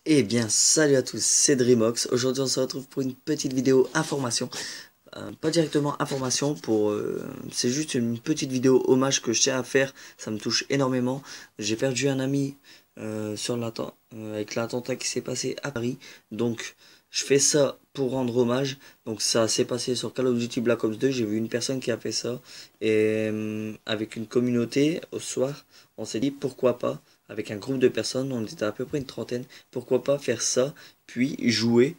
Eh bien, salut à tous, c'est Dreamox. Aujourd'hui, on se retrouve pour une petite vidéo information. Pas directement information, c'est juste une petite vidéo hommage que je tiens à faire. Ça me touche énormément. J'ai perdu un ami avec l'attentat qui s'est passé à Paris. Donc, je fais ça pour rendre hommage. Donc, ça s'est passé sur Call of Duty Black Ops 2. J'ai vu une personne qui a fait ça. Et avec une communauté, au soir, on s'est dit pourquoi pas. Avec un groupe de personnes, on était à peu près une trentaine. Pourquoi pas faire ça, puis jouer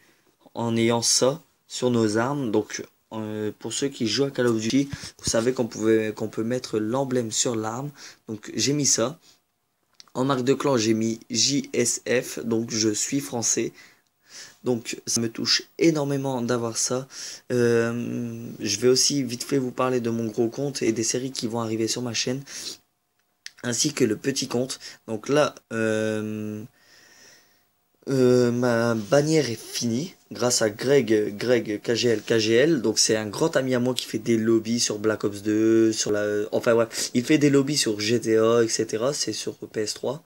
en ayant ça sur nos armes. Donc, pour ceux qui jouent à Call of Duty, vous savez qu'on peut mettre l'emblème sur l'arme. Donc, j'ai mis ça. En marque de clan, j'ai mis JSF, donc je suis français. Donc, ça me touche énormément d'avoir ça. Je vais aussi vite fait vous parler de mon gros compte et des séries qui vont arriver sur ma chaîne, ainsi que le petit compte. Donc là, ma bannière est finie grâce à Greg KGL. Donc c'est un grand ami à moi qui fait des lobbies sur Black Ops 2, enfin ouais, il fait des lobbies sur GTA, etc. C'est sur PS3.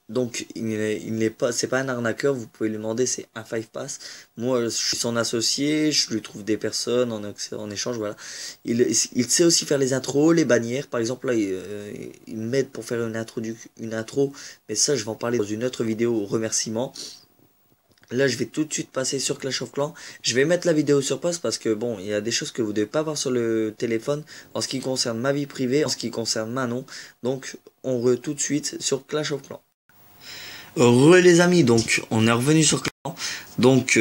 Donc il n'est pas, c'est pas un arnaqueur, vous pouvez lui demander, c'est un Five Pass. Moi je suis son associé, je lui trouve des personnes en échange, voilà. Il sait aussi faire les intros, les bannières, par exemple là il m'aide pour faire une intro, mais ça je vais en parler dans une autre vidéo remerciements. Là je vais tout de suite passer sur Clash of Clans. Je vais mettre la vidéo sur pause parce que bon, il y a des choses que vous devez pas voir sur le téléphone en ce qui concerne ma vie privée, en ce qui concerne Manon. Donc on tout de suite sur Clash of Clans. Re les amis, donc on est revenu sur Clan. Donc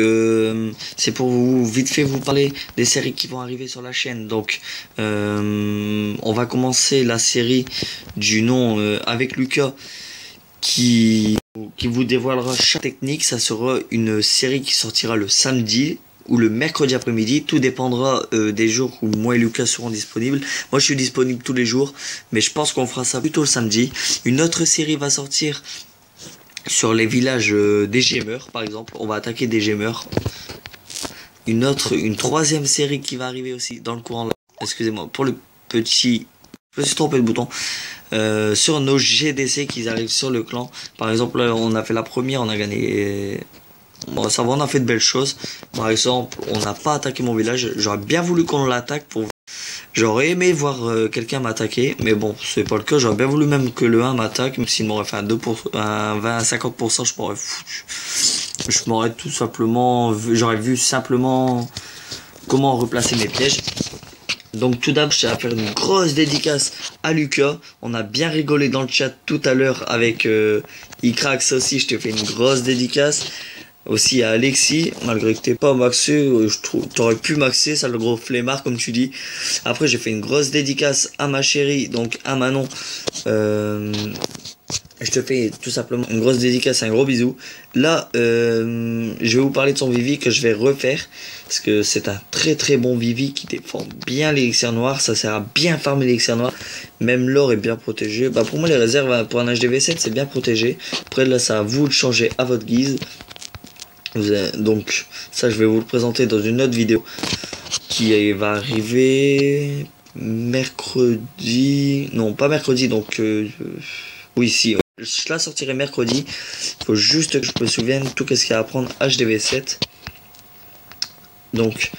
c'est pour vous vite fait vous parler des séries qui vont arriver sur la chaîne. Donc on va commencer la série du nom avec Lucas qui vous dévoilera chaque technique. Ça sera une série qui sortira le samedi ou le mercredi après-midi, tout dépendra des jours où moi et Lucas seront disponibles. Moi je suis disponible tous les jours, mais je pense qu'on fera ça plutôt le samedi. Une autre série va sortir sur les villages des gemeurs, par exemple. On va attaquer des gemeurs. Une troisième série qui va arriver aussi dans le courant. Excusez-moi pour le petit. Je me suis trompé de bouton. Sur nos GDC qui arrivent sur le clan. Par exemple, là, on a fait la première, on a gagné. Bon, ça va, on a fait de belles choses. Par exemple, on n'a pas attaqué mon village. J'aurais bien voulu qu'on l'attaque pour. J'aurais aimé voir quelqu'un m'attaquer, mais bon, c'est pas le cas. J'aurais bien voulu même que le 1 m'attaque, même s'il m'aurait fait un 20 à 50%, je m'aurais foutu. Je m'aurais tout simplement, j'aurais vu simplement comment replacer mes pièges. Donc tout d'abord, je vais faire une grosse dédicace à Lucas. On a bien rigolé dans le chat tout à l'heure avec Icrax aussi. Je te fais une grosse dédicace. Aussi à Alexis, malgré que t'es pas maxé, je trouve t'aurais pu maxer, ça le gros flemmard comme tu dis. Après j'ai fait une grosse dédicace à ma chérie, donc à Manon. Je te fais tout simplement une grosse dédicace, un gros bisou. Là, je vais vous parler de son Vivi que je vais refaire. Parce que c'est un très très bon Vivi qui défend bien l'élixir noir. Ça sert à bien farmer l'élixir noir. Même l'or est bien protégé. Bah pour moi les réserves pour un HDV7 c'est bien protégé. Après là ça à vous de changer à votre guise. Donc ça je vais vous le présenter dans une autre vidéo qui va arriver mercredi, non pas mercredi, donc oui si, je la sortirai mercredi. Faut juste que je me souvienne tout ce qu'il y a à apprendre HDV7. Donc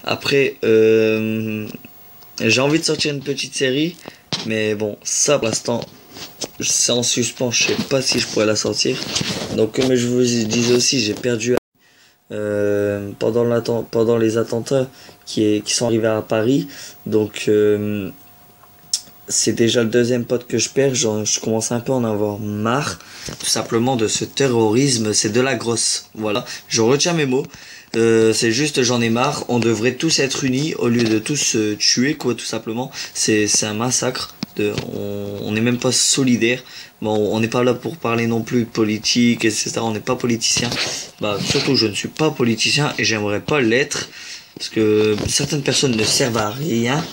après j'ai envie de sortir une petite série, mais bon ça pour l'instant c'est en suspens, je sais pas si je pourrais la sortir. Donc comme je vous disais aussi, j'ai perdu pendant les attentats qui sont arrivés à Paris. Donc c'est déjà le deuxième pote que je perds. Je commence un peu à en avoir marre tout simplement de ce terrorisme. C'est de la grosse, voilà, je retiens mes mots. C'est juste j'en ai marre. On devrait tous être unis au lieu de tous se tuer quoi, tout simplement. C'est un massacre. On n'est même pas solidaire. Bon, on n'est pas là pour parler non plus de politique, etc. On n'est pas politicien. Bah, surtout, je ne suis pas politicien et j'aimerais pas l'être. Parce que certaines personnes ne servent à rien.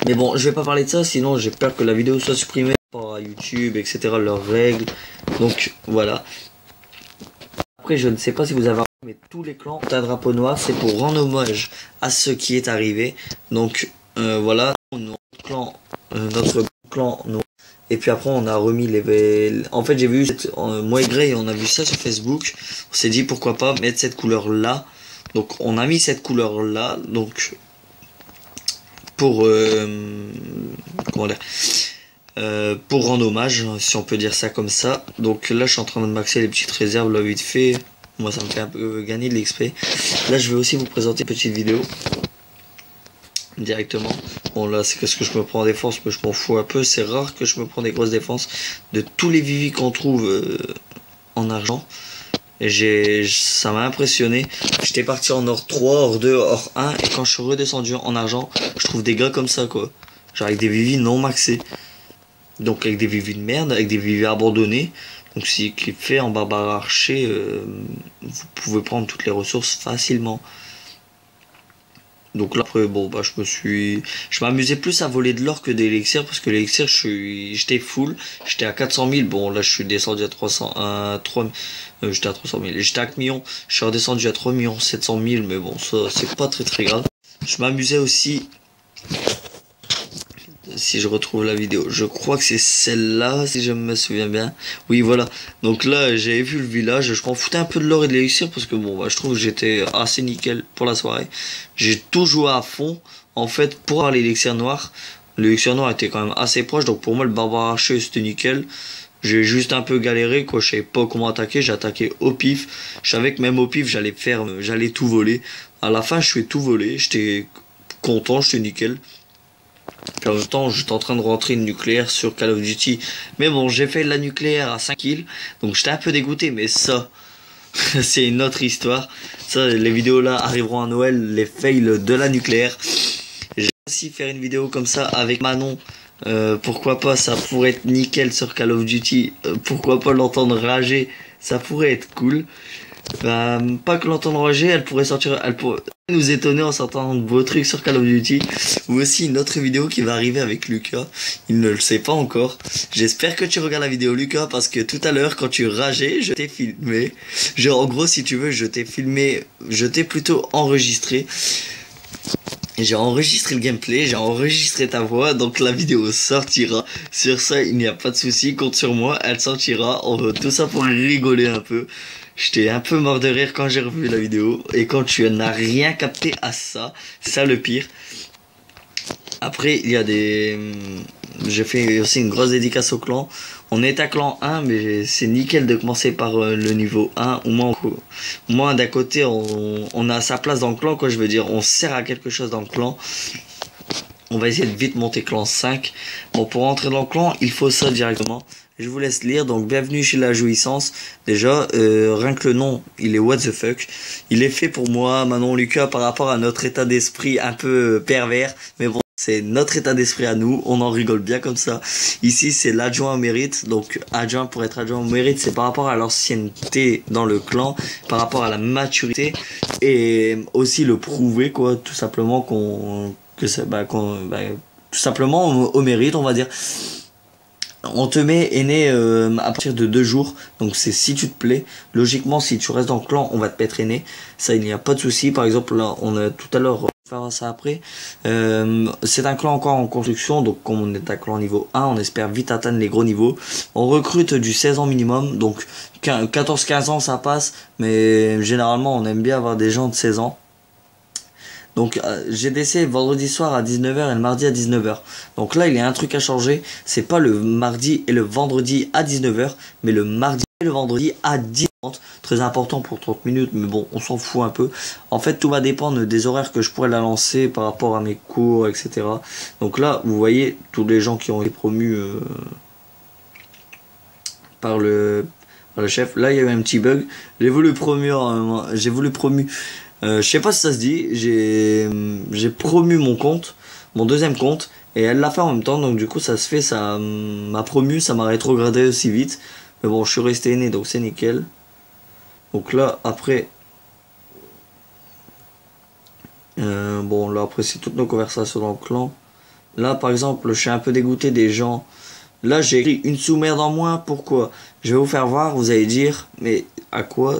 Mais bon, je vais pas parler de ça, sinon j'ai peur que la vidéo soit supprimée par YouTube, etc. Leurs règles. Donc, voilà. Après, je ne sais pas si vous avez remarqué, mais tous les clans ont un drapeau noir. C'est pour rendre hommage à ce qui est arrivé. Donc, voilà. Notre clan noir Et puis après, on a remis les... En fait, j'ai vu, moi et Grey, on a vu ça sur Facebook. On s'est dit, pourquoi pas mettre cette couleur-là. Donc, on a mis cette couleur-là. Donc, pour... comment dire, pour rendre hommage, si on peut dire ça comme ça. Donc là, je suis en train de maxer les petites réserves, là, vite fait. Moi, ça me fait un peu gagner de l'XP. Là, je vais aussi vous présenter une petite vidéo. Directement. Bon, là, c'est qu'est-ce que je me prends en défense, mais je m'en fous un peu. C'est rare que je me prends des grosses défenses. De tous les Vivi qu'on trouve en argent. Ça m'a impressionné. J'étais parti en or 3, or 2, or 1. Et quand je suis redescendu en argent, je trouve des gars comme ça, quoi. Genre avec des Vivi non maxés. Donc avec des Vivi de merde, avec des Vivi abandonnés. Donc si clip fait en barbare archer, vous pouvez prendre toutes les ressources facilement. Donc là après bon bah je m'amusais plus à voler de l'or que des élixirs parce que l'élixir j'étais full, j'étais à 400 000, bon là je suis descendu à 300 j'étais à 300 000, j'étais à 4 millions, je suis redescendu à 3 millions 700 000 mais bon ça c'est pas très grave. Je m'amusais aussi, si je retrouve la vidéo, je crois que c'est celle-là si je me souviens bien. Oui voilà, donc là j'avais vu le village, je m'en foutais un peu de l'or et de l'élixir parce que bon bah je trouve que j'étais assez nickel pour la soirée. J'ai tout joué à fond en fait pour avoir l'élixir noir. L'élixir noir était quand même assez proche, donc pour moi le barbare archer c'était nickel. J'ai juste un peu galéré quoi, je savais pas comment attaquer, j'ai attaqué au pif. Je savais que même au pif j'allais tout voler. À la fin je suis tout volé, j'étais content, j'étais nickel. Puis en même temps, j'étais en train de rentrer une nucléaire sur Call of Duty. Mais bon, j'ai fait la nucléaire à 5 kills. Donc j'étais un peu dégoûté, mais ça, c'est une autre histoire. Ça, les vidéos là arriveront à Noël, les fails de la nucléaire. J'ai aussi faire une vidéo comme ça avec Manon. Pourquoi pas, ça pourrait être nickel sur Call of Duty. Pourquoi pas l'entendre rager, ça pourrait être cool. Bah, pas que l'entendre rager, elle pourrait nous étonner en sortant de beaux trucs sur Call of Duty. Ou aussi une autre vidéo qui va arriver avec Lucas. Il ne le sait pas encore. J'espère que tu regardes la vidéo Lucas parce que tout à l'heure quand tu rageais, je t'ai filmé. Genre en gros si tu veux, je t'ai filmé, je t'ai plutôt enregistré. J'ai enregistré le gameplay, j'ai enregistré ta voix, donc la vidéo sortira. Sur ça, il n'y a pas de souci, compte sur moi, elle sortira. On veut tout ça pour rigoler un peu. J'étais un peu mort de rire quand j'ai revu la vidéo. Et quand tu n'as rien capté à ça, c'est ça le pire. Après, il y a des... J'ai fait aussi une grosse dédicace au clan. On est à clan 1, mais c'est nickel de commencer par le niveau 1. Au moins d'un côté, on a sa place dans le clan, quoi. Je veux dire, on sert à quelque chose dans le clan. On va essayer de vite monter clan 5. Bon, pour entrer dans le clan, il faut ça directement. Je vous laisse lire. Donc, bienvenue chez la jouissance. Déjà, rien que le nom, il est what the fuck. Il est fait pour moi, Manon, Lucas, par rapport à notre état d'esprit un peu pervers. Mais bon, c'est notre état d'esprit à nous. On en rigole bien comme ça. Ici, c'est l'adjoint au mérite. Donc, adjoint pour être adjoint au mérite, c'est par rapport à l'ancienneté dans le clan, par rapport à la maturité et aussi le prouver, quoi. Tout simplement tout simplement au mérite, on va dire. On te met aîné à partir de 2 jours, donc c'est si tu te plais. Logiquement, si tu restes dans le clan, on va te mettre aîné. Ça, il n'y a pas de souci. Par exemple, là, on a tout à l'heure, on va faire ça après. C'est un clan encore en construction, donc comme on est un clan niveau 1, on espère vite atteindre les gros niveaux. On recrute du 16 ans minimum, donc 14-15 ans ça passe, mais généralement on aime bien avoir des gens de 16 ans. Donc GDC vendredi soir à 19h et le mardi à 19h. Donc là il y a un truc à changer. C'est pas le mardi et le vendredi à 19h, mais le mardi et le vendredi à 10h30. Très important pour 30 minutes, mais bon, on s'en fout un peu. En fait, tout va dépendre des horaires que je pourrais la lancer par rapport à mes cours, etc. Donc là, vous voyez, tous les gens qui ont été promus par le chef. Là, il y a eu un petit bug. J'ai voulu promu... je sais pas si ça se dit, j'ai promu mon compte, mon deuxième compte, et elle l'a fait en même temps, donc du coup ça se fait, ça m'a promu, ça m'a rétrogradé aussi vite. Mais bon, je suis resté aîné, donc c'est nickel. Donc là, après... bon, là après c'est toutes nos conversations dans le clan. Là par exemple, je suis un peu dégoûté des gens. Là j'ai écrit une sous-merde en moins, pourquoi? Je vais vous faire voir, vous allez dire, mais à quoi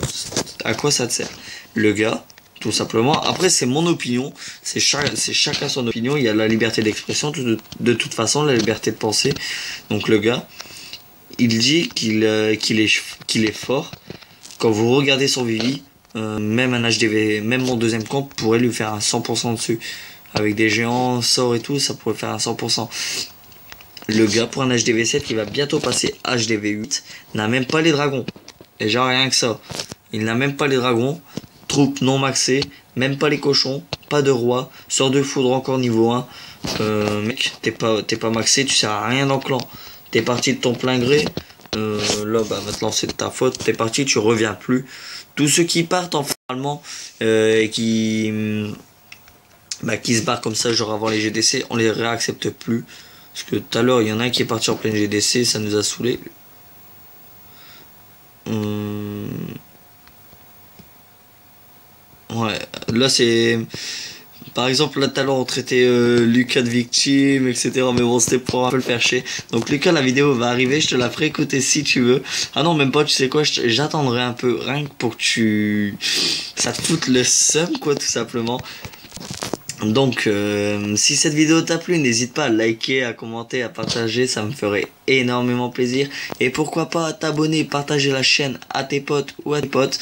ça te sert? Le gars... tout simplement. Après, c'est mon opinion, c'est chacun son opinion. Il y a la liberté d'expression, de toute façon, la liberté de penser. Donc le gars, il dit qu'il est fort. Quand vous regardez son Vivi, même un HDV, même mon deuxième compte pourrait lui faire un 100% dessus. Avec des géants, sorts et tout, ça pourrait faire un 100%. Le gars, pour un HDV7 qui va bientôt passer HDV8, n'a même pas les dragons. Et genre rien que ça. Il n'a même pas les dragons. Troupes non maxées, même pas les cochons, pas de roi, sort de foudre encore niveau 1. Mec, t'es pas maxé, tu sers à rien dans le clan. T'es parti de ton plein gré. Là, bah maintenant c'est de ta faute. T'es parti, tu reviens plus. Tous ceux qui partent en finalement et qui se barrent comme ça, genre avant les GDC, on les réaccepte plus. Parce que tout à l'heure, il y en a un qui est parti en pleine GDC, ça nous a saoulé. Ouais, là c'est... Par exemple, là tout à l'heure on traitait Lucas de victime, etc. Mais bon, c'était pour un peu le faire chier. Donc Lucas, la vidéo va arriver, je te la ferai écouter si tu veux. Ah non, même pas, tu sais quoi, j'attendrai un peu, rien que pour que ça te foute le seum, quoi, tout simplement. Donc, si cette vidéo t'a plu, n'hésite pas à liker, à commenter, à partager, ça me ferait énormément plaisir. Et pourquoi pas t'abonner, partager la chaîne à tes potes ou à tes potes.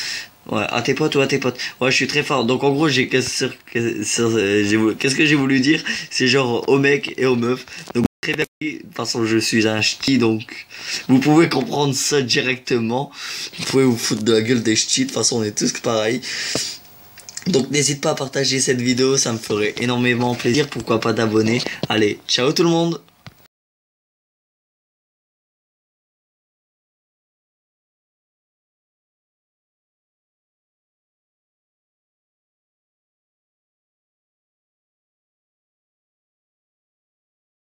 Ouais, à tes potes ou à tes potes. Ouais, je suis très fort. Donc en gros, qu'est-ce que j'ai voulu dire? C'est genre aux mecs et aux meufs. Donc très bien. De toute façon, je suis un ch'ti, donc vous pouvez comprendre ça directement. Vous pouvez vous foutre de la gueule des ch'tis. De toute façon, on est tous pareils. Donc n'hésite pas à partager cette vidéo, ça me ferait énormément plaisir. Pourquoi pas t'abonner. Allez, ciao tout le monde.